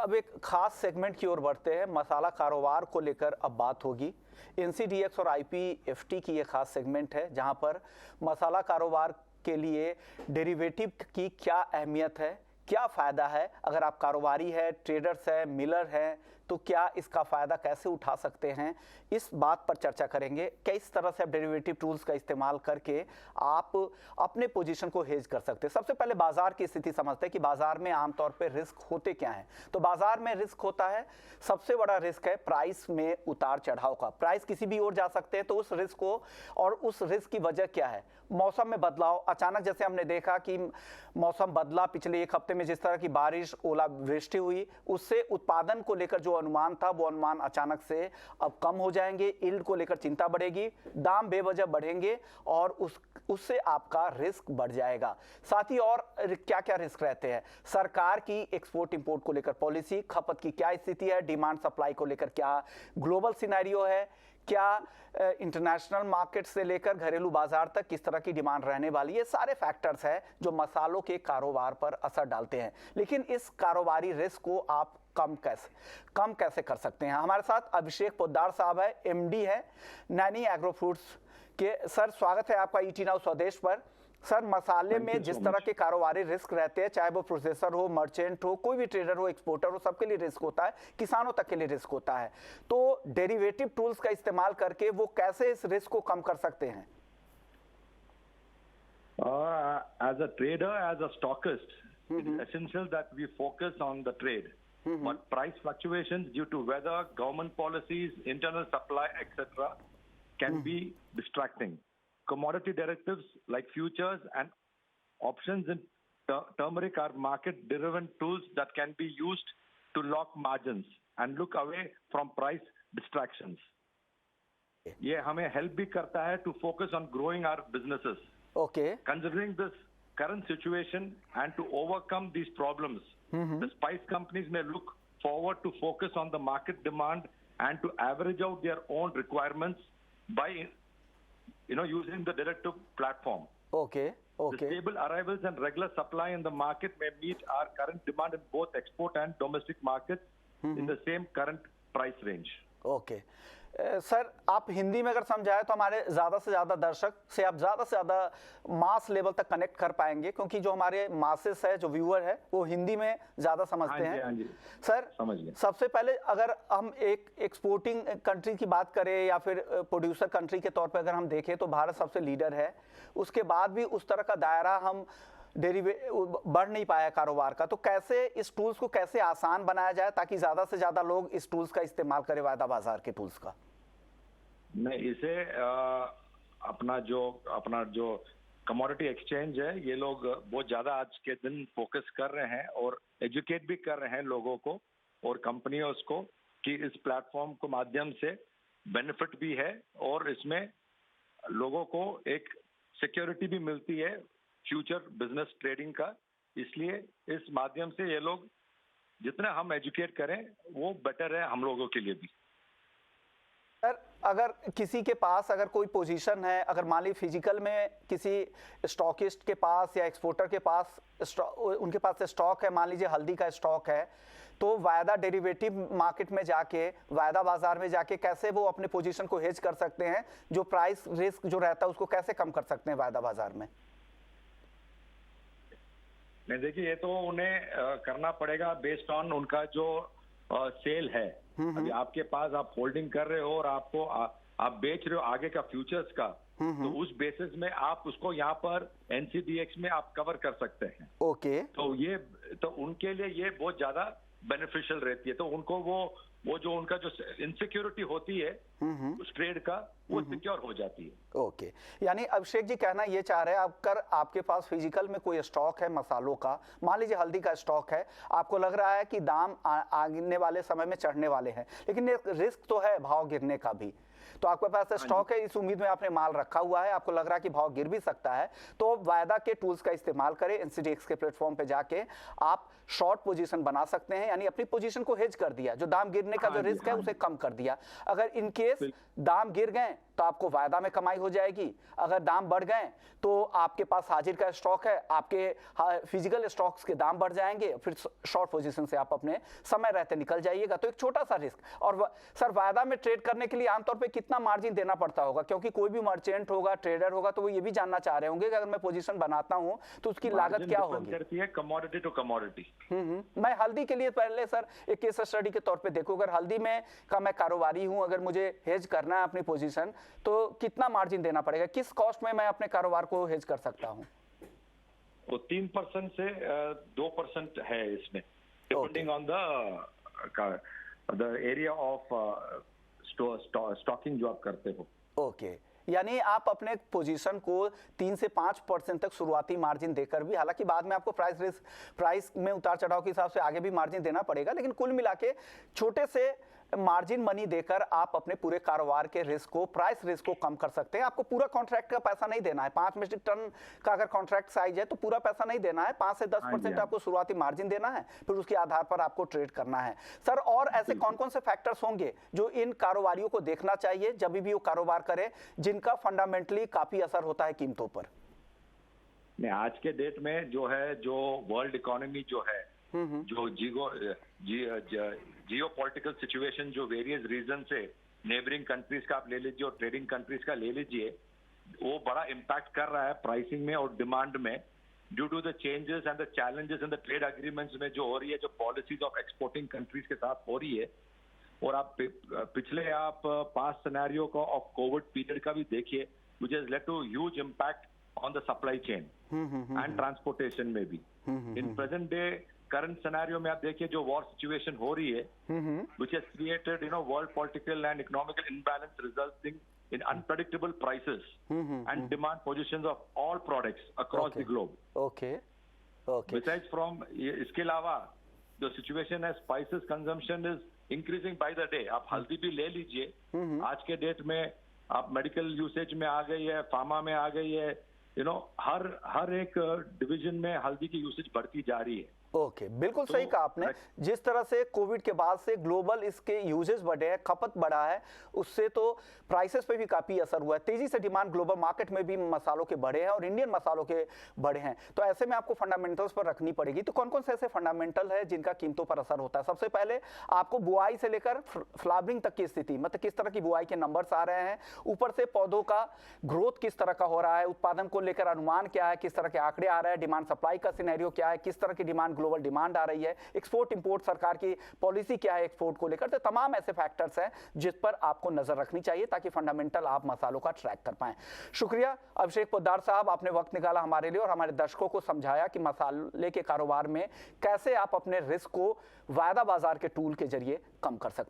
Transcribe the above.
अब एक खास सेगमेंट की ओर बढ़ते हैं। मसाला कारोबार को लेकर अब बात होगी। एनसीडीएक्स और आईपीएफटी की ये खास सेगमेंट है जहां पर मसाला कारोबार के लिए डेरिवेटिव की क्या अहमियत है, क्या फ़ायदा है। अगर आप कारोबारी है, ट्रेडर्स है, मिलर हैं, तो क्या इसका फ़ायदा कैसे उठा सकते हैं, इस बात पर चर्चा करेंगे। किस तरह से आप डेरिवेटिव टूल्स का इस्तेमाल करके आप अपने पोजीशन को हेज कर सकते हैं। सबसे पहले बाजार की स्थिति समझते हैं कि बाजार में आमतौर पर रिस्क होते क्या हैं। तो बाजार में रिस्क होता है, सबसे बड़ा रिस्क है प्राइस में उतार चढ़ाव का। प्राइस किसी भी ओर जा सकते हैं, तो उस रिस्क को, और उस रिस्क की वजह क्या है, मौसम में बदलाव। अचानक जैसे हमने देखा कि मौसम बदला, पिछले एक हफ्ते में जिस तरह की बारिश, ओलावृष्टि हुई, उससे उत्पादन को लेकर जो अनुमान था वो अनुमान अचानक से अब कम हो जाएंगे। यील्ड को लेकर चिंता बढ़ेगी, दाम बेवजह बढ़ेंगे और उससे आपका रिस्क बढ़ जाएगा। साथ ही और क्या क्या रिस्क रहते हैं, सरकार की एक्सपोर्ट इंपोर्ट को लेकर पॉलिसी, खपत की क्या स्थिति है, डिमांड सप्लाई को लेकर क्या ग्लोबल सिनेरियो है, क्या इंटरनेशनल मार्केट से लेकर घरेलू बाजार तक किस तरह की डिमांड रहने वाली है। सारे फैक्टर्स हैं जो मसालों के कारोबार पर असर डालते हैं। लेकिन इस कारोबारी रिस्क को आप कम कैसे कर सकते हैं। हमारे साथ अभिषेक पोद्दार साहब है, एमडी है नैनी एग्रो फूड्स के। सर, स्वागत है आपका ईटी नाउ स्वदेश पर। सर, मसाले में जिस तरह के कारोबारी रिस्क रहते हैं, चाहे वो प्रोसेसर हो, मर्चेंट हो, कोई भी ट्रेडर हो, एक्सपोर्टर हो, सबके लिए रिस्क होता है, किसानों तक के लिए रिस्क होता है। तो डेरिवेटिव टूल्स का इस्तेमाल करके वो कैसे इस रिस्क को कम कर सकते हैं? As a trader, as a stockist, it is essential that we focus on the trade. But price fluctuations due to weather, government policies, internal supply, etc., can be distracting. Commodity derivatives like futures and options in turmeric are market-driven tools that can be used to lock margins and look away from price distractions. ये हमें help भी करता है to focus on growing our businesses. Okay. Considering this current situation and to overcome these problems, the spice companies may look forward to focus on the market demand and to average out their own requirements by using the derivative platform. Okay. The stable arrivals and regular supply in the market may meet our current demand in both export and domestic markets in the same current price range. Okay. Sir, आप हिंदी में अगर समझाए तो हमारे ज़्यादा से ज़्यादा दर्शक से आप ज़्यादा से ज़्यादा मास लेवल तक कनेक्ट कर पाएंगे, क्योंकि जो हमारे मासेस है, जो व्यूअर है, वो हिंदी में ज़्यादा समझते हैं। हाँ जी। सर, सबसे पहले अगर हम एक एक्सपोर्टिंग कंट्री की बात करें या फिर प्रोड्यूसर कंट्री के तौर पर अगर हम देखें तो भारत सबसे लीडर है। उसके बाद भी उस तरह का दायरा हम बढ़ नहीं पाया कारोबार का। तो कैसे इस टूल्स को कैसे आसान बनाया जाए ताकि ज़्यादा से ज़्यादा लोग इस टूल्स का इस्तेमाल करें, वायदा बाजार के टूल्स का? नहीं, इसे अपना जो कमोडिटी एक्सचेंज है, ये लोग बहुत ज्यादा आज के दिन फोकस कर रहे हैं और एजुकेट भी कर रहे हैं लोगों को और कंपनियों को कि इस प्लेटफॉर्म के माध्यम से बेनिफिट भी है और इसमें लोगों को एक सिक्योरिटी भी मिलती है फ्यूचर बिजनेस ट्रेडिंग का। इसलिए इस माध्यम से ये लोग जितना हम एजुकेट करें वो बेटर है हम लोगों के लिए भी। सर, अगर किसी के पास अगर कोई पोजीशन है, अगर मान ली फिजिकल में किसी स्टॉकिस्ट के पास या एक्सपोर्टर के पास उनके पास स्टॉक है, मान लीजिए हल्दी का स्टॉक है, तो वायदा डेरिवेटिव मार्केट में जाके, वायदा बाजार में जाके कैसे वो अपने पोजीशन को हेज कर सकते हैं, जो प्राइस रिस्क जो रहता है उसको कैसे कम कर सकते हैं वायदा बाजार में? नहीं, देखिए, ये तो उन्हें करना पड़ेगा बेस्ड ऑन उनका जो सेल है। अभी आपके पास आप होल्डिंग कर रहे हो और आपको आप बेच रहे हो आगे का फ्यूचर्स का, तो उस बेसिस में आप उसको यहाँ पर एनसीडीएक्स में आप कवर कर सकते हैं। ओके। तो उनके लिए ये बहुत ज्यादा बेनिफिशियल रहती है। तो उनको वो जो उनका जो इनसिक्योरिटी होती है उस ट्रेड का, वो सिक्योर हो जाती है। ओके। यानी अभिषेक जी कहना ये चाह रहे हैं, अगर आपके पास फिजिकल में कोई स्टॉक है मसालों का, मान लीजिए हल्दी का स्टॉक है, आपको लग रहा है कि दाम आने वाले समय में चढ़ने वाले हैं, लेकिन एक रिस्क तो है भाव गिरने का भी, तो आपके पास स्टॉक है, इस उम्मीद में आपने माल रखा हुआ है, आपको लग रहा है कि भाव गिर भी सकता है, तो वायदा के टूल्स का इस्तेमाल करें। एनसीडीएक्स के प्लेटफॉर्म पे जाके आप शॉर्ट पोजीशन बना सकते हैं, यानी अपनी पोजीशन को हेज कर दिया, जो दाम गिरने का जो रिस्क है उसे कम कर दिया। अगर इन केस दाम गिर गए तो आपको वायदा में कमाई हो जाएगी, अगर दाम बढ़ गए तो आपके पास हाजिर का स्टॉक है, आपके फिजिकल स्टॉक्स के दाम बढ़ जाएंगे, फिर शॉर्ट पोजीशन से आप अपने समय रहते निकल जाइएगा। तो एक छोटा सा रिस्क। और सर, वायदा में ट्रेड करने के लिए आमतौर पे कितना मार्जिन देना पड़ता होगा? क्योंकि कोई भी मर्चेंट होगा, ट्रेडर होगा, तो वो ये भी जानना चाह रहे होंगे कि अगर मैं पोजीशन बनाता हूं तो उसकी लागत क्या होगी? करती है कमोडिटी टू कमोडिटी। मैं हल्दी के लिए पहले सर एक केस स्टडी के तौर पे देखूं, अगर हल्दी में का मैं कारोबारी हूं, अगर मुझे हेज करना है अपनी पोजीशन, तो कितना मार्जिन देना पड़ेगा? किस कॉस्ट में मैं अपने कारोबार को हेज कर सकता हूं? वो 3% से 2% है इसमें, depending on the area of stocking जो आप करते हो। ओके, यानी आप अपने पोजीशन को 3 से 5% तक शुरुआती मार्जिन देकर भी, हालांकि बाद में आपको प्राइस में उतार चढ़ाव के हिसाब से आगे भी मार्जिन देना पड़ेगा, लेकिन कुल मिला के छोटे से मार्जिन मनी देकर आप अपने पूरे कारोबार के रिस्क को, प्राइस रिस्क को कम कर सकते हैं। आपको पूरा कॉन्ट्रैक्ट का पैसा नहीं देना है। 5 मीट्रिक टन का अगर कॉन्ट्रैक्ट साइज है तो पूरा पैसा नहीं देना है, 5 से 10% आपको शुरुआती मार्जिन देना है, फिर उसके आधार पर आपको ट्रेड करना है। सर, और ऐसे कौन कौन से फैक्टर्स होंगे जो इन कारोबारियों को देखना चाहिए जब भी वो कारोबार करें, जिनका फंडामेंटली काफी असर होता है कीमतों पर? आज के डेट में जो है, जो वर्ल्ड इकोनॉमी जो है, जो जियो पॉलिटिकल सिचुएशन, जो वेरियस रीजन से नेबरिंग कंट्रीज का आप ले लीजिए और ट्रेडिंग कंट्रीज का ले लीजिए, वो बड़ा इम्पैक्ट कर रहा है प्राइसिंग में और डिमांड में, due to the changes and the challenges in the trade agreements में जो हो रही है, जो पॉलिसीज ऑफ एक्सपोर्टिंग कंट्रीज के साथ हो रही है। और आप पिछले आप 5 सिनेरियो को ऑफ कोविड पीरियड का भी देखिए, which has led to huge impact on the supply chain and transportation में भी। In present day current scenario में आप देखिए, जो वॉर सिचुएशन हो रही है, which has created, world political and economical imbalance resulting in unpredictable prices and demand positions of all products across the globe. Okay. Besides from इसके अलावा जो सिचुएशन है, spices consumption is increasing by the day. आप हल्दी भी ले लीजिए, आज के डेट में आप मेडिकल यूसेज में आ गई है, फार्मा में आ गई है, हर एक डिवीजन में हल्दी की यूसेज बढ़ती जा रही है। ओके, बिल्कुल सही कहा आपने। जिस तरह से कोविड के बाद से ग्लोबल इसके यूजेस बढ़े हैं, खपत बढ़ा है, उससे तो प्राइसेस पे भी काफी असर हुआ है। तेजी से डिमांड ग्लोबल मार्केट में भी मसालों के बढ़े हैं और इंडियन मसालों के बढ़े हैं। तो ऐसे में आपको फंडामेंटल्स पर रखनी पड़ेगी। तो कौन कौन से ऐसे फंडामेंटल है जिनका कीमतों पर असर होता है? सबसे पहले आपको बुआई से लेकर फ्लावरिंग तक की स्थिति, मतलब किस तरह की बुआई के नंबर्स आ रहे हैं, ऊपर से पौधों का ग्रोथ किस तरह का हो रहा है, उत्पादन को लेकर अनुमान क्या है, किस तरह के आंकड़े आ रहे हैं, डिमांड सप्लाई का सिनेरियो क्या है, किस तरह की डिमांड ग्लोबल डिमांड आ रही है, एक्सपोर्ट इंपोर्ट सरकार की पॉलिसी क्या है एक्सपोर्ट को लेकर। तो तमाम ऐसे फैक्टर्स हैं जिस पर आपको नजर रखनी चाहिए ताकि फंडामेंटल आप मसालों का ट्रैक कर पाएं। शुक्रिया अभिषेक पोद्दार साहब, आपने वक्त निकाला हमारे लिए और हमारे दर्शकों को समझाया कि मसाले के कारोबार में कैसे आप अपने रिस्क को वायदा बाजार के टूल के जरिए कम कर सकते हैं।